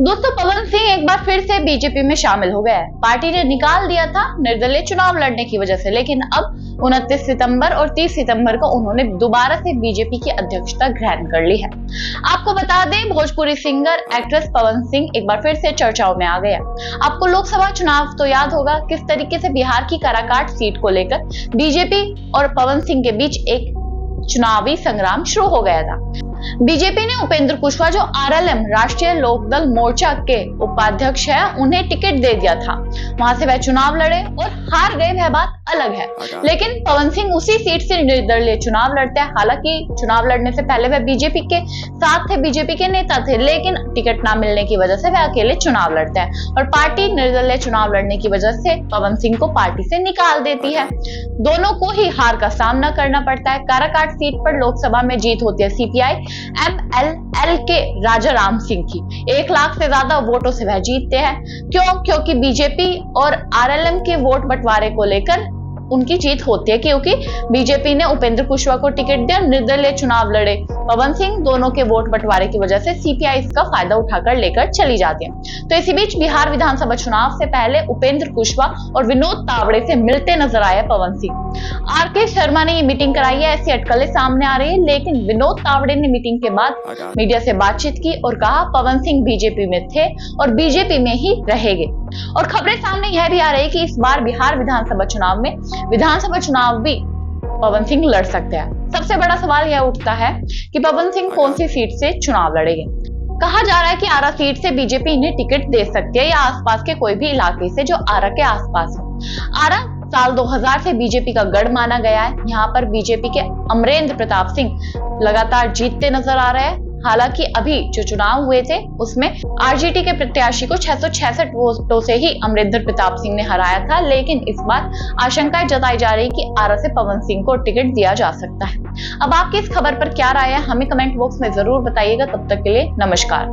दोस्तों, पवन सिंह एक बार फिर से बीजेपी में शामिल हो गया है। पार्टी ने निकाल दिया था निर्दलीय चुनाव लड़ने की वजह से, लेकिन अब 29 सितंबर और 30 सितंबर को उन्होंने दोबारा से बीजेपी की अध्यक्षता ग्रहण कर ली है। आपको बता दें, भोजपुरी सिंगर एक्ट्रेस पवन सिंह एक बार फिर से चर्चाओं में आ गया। आपको लोकसभा चुनाव तो याद होगा किस तरीके से बिहार की काराकाट सीट को लेकर बीजेपी और पवन सिंह के बीच एक चुनावी संग्राम शुरू हो गया था। बीजेपी ने उपेंद्र कुशवाहा, जो आरएलएम राष्ट्रीय लोकदल मोर्चा के उपाध्यक्ष है, उन्हें टिकट दे दिया था। वहां से वह चुनाव लड़े और हार गए, वह बात अलग है। लेकिन पवन सिंह उसी सीट से निर्दलीय चुनाव लड़ते हैं। हालांकि चुनाव लड़ने से पहले वह बीजेपी के साथ थे, बीजेपी के नेता थे, लेकिन टिकट ना मिलने की वजह से वह अकेले चुनाव लड़ते हैं और पार्टी निर्दलीय चुनाव लड़ने की वजह से पवन सिंह को पार्टी से निकाल देती है। दोनों को ही हार का सामना करना पड़ता है। काराकाट सीट पर लोकसभा में जीत होती है सीपीआई MLL के राजा राम सिंह की। 1 लाख से ज्यादा वोटों से वह जीतते हैं। क्योंकि बीजेपी और आरएलएम के वोट बंटवारे को लेकर उनकी जीत होती है, क्योंकि बीजेपी ने उपेंद्र कुशवाहा को टिकट दिया, निर्दलीय चुनाव लड़े पवन सिंह। दोनों के वोट बंटवारे की वजह से सीपीआई इसका फायदा उठाकर लेकर चली जाती है। तो इसी बीच बिहार विधानसभा चुनाव से पहले उपेंद्र कुशवाहा और विनोद तावड़े से मिलते नजर आए पवन सिंह। आरके शर्मा ने ये मीटिंग कराई है, ऐसी अटकलें सामने आ रही है। लेकिन विनोद तावड़े ने मीटिंग के बाद मीडिया से बातचीत की और कहा पवन सिंह बीजेपी में थे और बीजेपी में ही रहेंगे। और खबरें सामने यह भी आ रही है कि इस बार बिहार विधानसभा चुनाव में विधानसभा चुनाव भी पवन सिंह लड़ सकते हैं। सबसे बड़ा सवाल यह उठता है कि पवन सिंह कौन सी सीट से चुनाव लड़ेंगे। कहा जा रहा है कि आरा सीट से बीजेपी इन्हें टिकट दे सकती है, या आसपास के कोई भी इलाके से जो आरा के आसपास है। आरा साल 2000 से बीजेपी का गढ़ माना गया है। यहाँ पर बीजेपी के अमरेंद्र प्रताप सिंह लगातार जीतते नजर आ रहे हैं। हालांकि अभी जो चुनाव हुए थे उसमें आरजेडी के प्रत्याशी को 666 वोटों से ही अमरेंद्र प्रताप सिंह ने हराया था। लेकिन इस बार आशंकाएं जताई जा रही कि आरा से पवन सिंह को टिकट दिया जा सकता है। अब आपकी इस खबर पर क्या राय है, हमें कमेंट बॉक्स में जरूर बताइएगा। तब तक के लिए नमस्कार।